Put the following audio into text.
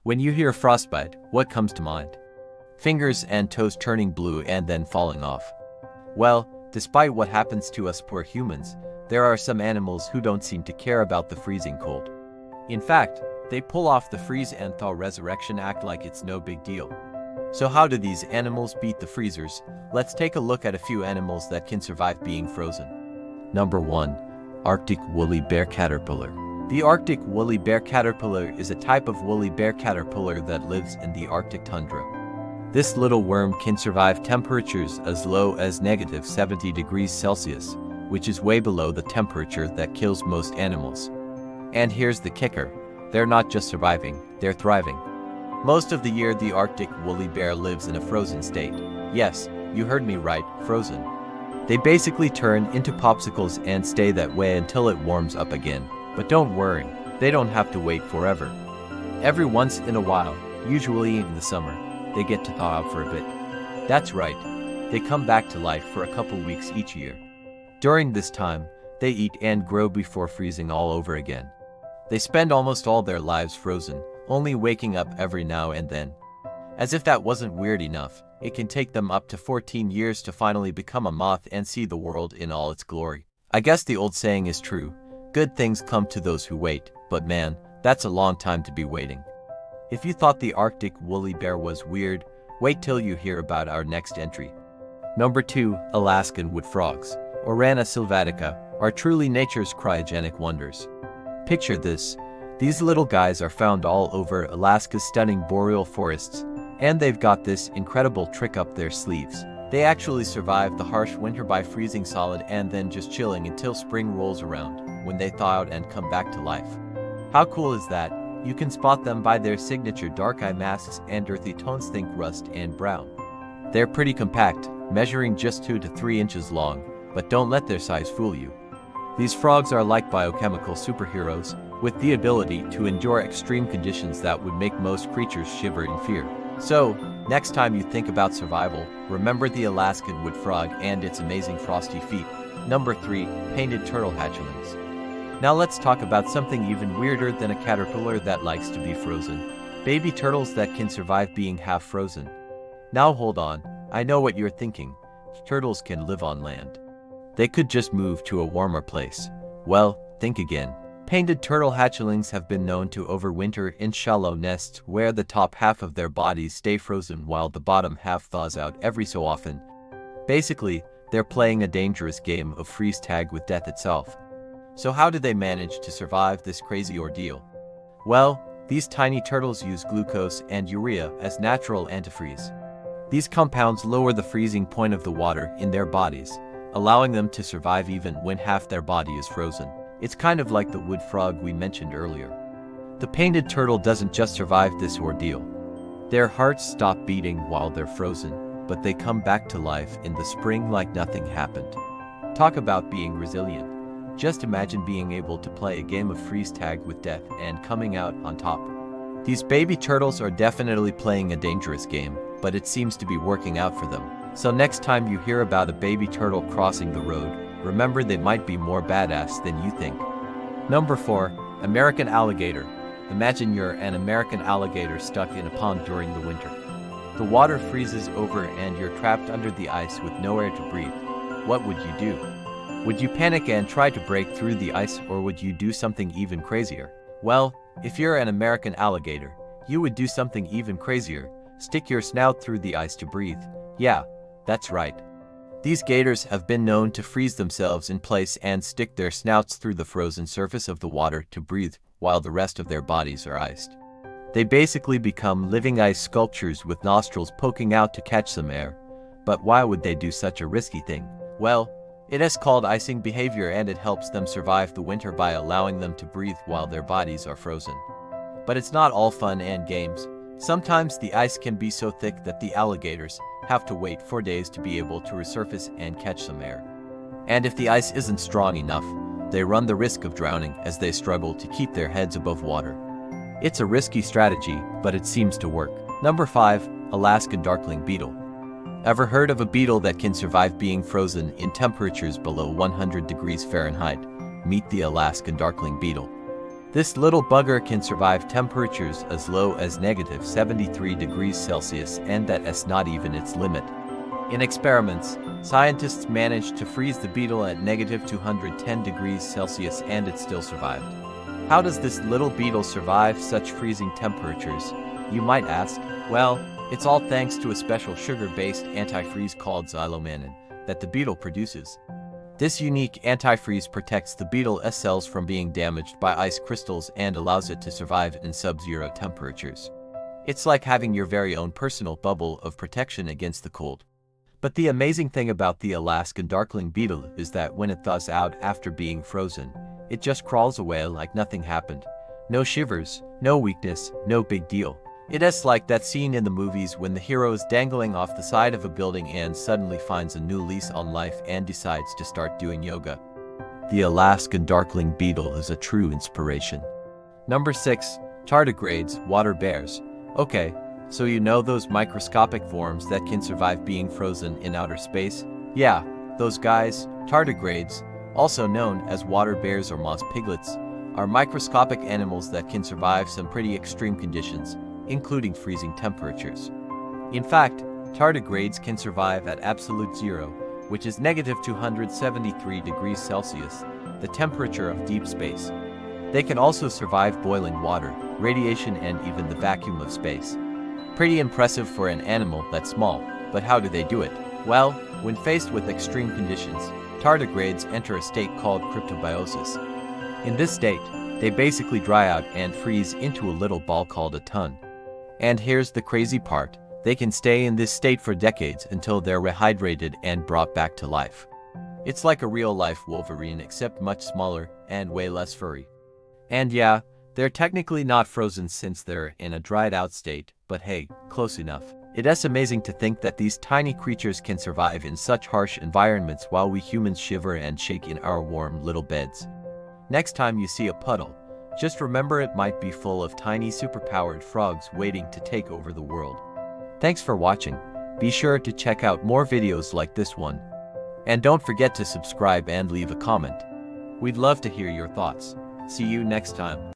When you hear frostbite, what comes to mind? Fingers and toes turning blue and then falling off. Well, despite what happens to us poor humans, there are some animals who don't seem to care about the freezing cold. In fact, they pull off the freeze and thaw resurrection act like it's no big deal. So how do these animals beat the freezers? Let's take a look at a few animals that can survive being frozen. Number 1. Arctic woolly bear caterpillar. The Arctic woolly bear caterpillar is a type of woolly bear caterpillar that lives in the Arctic tundra. This little worm can survive temperatures as low as -70 degrees Celsius, which is way below the temperature that kills most animals. And here's the kicker. They're not just surviving, they're thriving. Most of the year the Arctic woolly bear lives in a frozen state. Yes, you heard me right, frozen. They basically turn into popsicles and stay that way until it warms up again. But don't worry, they don't have to wait forever. Every once in a while, usually in the summer, they get to thaw out for a bit. That's right, they come back to life for a couple weeks each year. During this time, they eat and grow before freezing all over again. They spend almost all their lives frozen, only waking up every now and then. As if that wasn't weird enough, it can take them up to 14 years to finally become a moth and see the world in all its glory. I guess the old saying is true. Good things come to those who wait, but man, that's a long time to be waiting. If you thought the Arctic woolly bear was weird, wait till you hear about our next entry. Number 2. Alaskan wood frogs, or Rana sylvatica, are truly nature's cryogenic wonders. Picture this. These little guys are found all over Alaska's stunning boreal forests, and they've got this incredible trick up their sleeves. They actually survive the harsh winter by freezing solid and then just chilling until spring rolls around, when they thaw out and come back to life. How cool is that? You can spot them by their signature dark eye masks and earthy tones, think rust and brown. They're pretty compact, measuring just 2 to 3 inches long, but don't let their size fool you. These frogs are like biochemical superheroes, with the ability to endure extreme conditions that would make most creatures shiver in fear. So, next time you think about survival, remember the Alaskan wood frog and its amazing frosty feet. Number 3. Painted turtle hatchlings. Now let's talk about something even weirder than a caterpillar that likes to be frozen. Baby turtles that can survive being half frozen. Now hold on, I know what you're thinking. Turtles can live on land. They could just move to a warmer place. Well, think again. Painted turtle hatchlings have been known to overwinter in shallow nests where the top half of their bodies stay frozen while the bottom half thaws out every so often. Basically, they're playing a dangerous game of freeze tag with death itself. So how do they manage to survive this crazy ordeal? Well, these tiny turtles use glucose and urea as natural antifreeze. These compounds lower the freezing point of the water in their bodies, allowing them to survive even when half their body is frozen. It's kind of like the wood frog we mentioned earlier. The painted turtle doesn't just survive this ordeal. Their hearts stop beating while they're frozen, but they come back to life in the spring like nothing happened. Talk about being resilient. Just imagine being able to play a game of freeze tag with death and coming out on top. These baby turtles are definitely playing a dangerous game, but it seems to be working out for them. So next time you hear about a baby turtle crossing the road, remember they might be more badass than you think. Number 4. American alligator. Imagine you're an American alligator stuck in a pond during the winter. The water freezes over and you're trapped under the ice with nowhere to breathe. What would you do? Would you panic and try to break through the ice, or would you do something even crazier? Well, if you're an American alligator, you would do something even crazier. Stick your snout through the ice to breathe. Yeah, that's right. These gators have been known to freeze themselves in place and stick their snouts through the frozen surface of the water to breathe while the rest of their bodies are iced. They basically become living ice sculptures with nostrils poking out to catch some air. But why would they do such a risky thing? Well, it is called icing behavior, and it helps them survive the winter by allowing them to breathe while their bodies are frozen. But it's not all fun and games. Sometimes the ice can be so thick that the alligators have to wait for days to be able to resurface and catch some air. And if the ice isn't strong enough, they run the risk of drowning as they struggle to keep their heads above water. It's a risky strategy, but it seems to work. Number 5. Alaskan darkling beetle. Ever heard of a beetle that can survive being frozen in temperatures below 100 degrees Fahrenheit? Meet the Alaskan darkling beetle. This little bugger can survive temperatures as low as negative 73 degrees Celsius, and that's not even its limit. In experiments, scientists managed to freeze the beetle at negative 210 degrees Celsius and it still survived. How does this little beetle survive such freezing temperatures, you might ask? Well, it's all thanks to a special sugar-based antifreeze called xylomannan that the beetle produces. This unique antifreeze protects the beetle's cells from being damaged by ice crystals and allows it to survive in sub-zero temperatures. It's like having your very own personal bubble of protection against the cold. But the amazing thing about the Alaskan darkling beetle is that when it thaws out after being frozen, it just crawls away like nothing happened. No shivers, no weakness, no big deal. It is like that scene in the movies when the hero is dangling off the side of a building and suddenly finds a new lease on life and decides to start doing yoga. The Alaskan darkling beetle is a true inspiration. Number 6. Tardigrades, water bears. Okay, so you know those microscopic forms that can survive being frozen in outer space? Yeah, those guys, tardigrades, also known as water bears or moss piglets, are microscopic animals that can survive some pretty extreme conditions, including freezing temperatures. In fact, tardigrades can survive at absolute zero, which is negative 273 degrees Celsius, the temperature of deep space. They can also survive boiling water, radiation, and even the vacuum of space. Pretty impressive for an animal that's small, but how do they do it? Well, when faced with extreme conditions, tardigrades enter a state called cryptobiosis. In this state, they basically dry out and freeze into a little ball called a ton. And here's the crazy part, they can stay in this state for decades until they're rehydrated and brought back to life. It's like a real-life Wolverine except much smaller and way less furry. And yeah, they're technically not frozen since they're in a dried-out state, but hey, close enough. It is amazing to think that these tiny creatures can survive in such harsh environments while we humans shiver and shake in our warm little beds. Next time you see a puddle, just remember it might be full of tiny superpowered frogs waiting to take over the world. Thanks for watching. Be sure to check out more videos like this one. And don't forget to subscribe and leave a comment. We'd love to hear your thoughts. See you next time.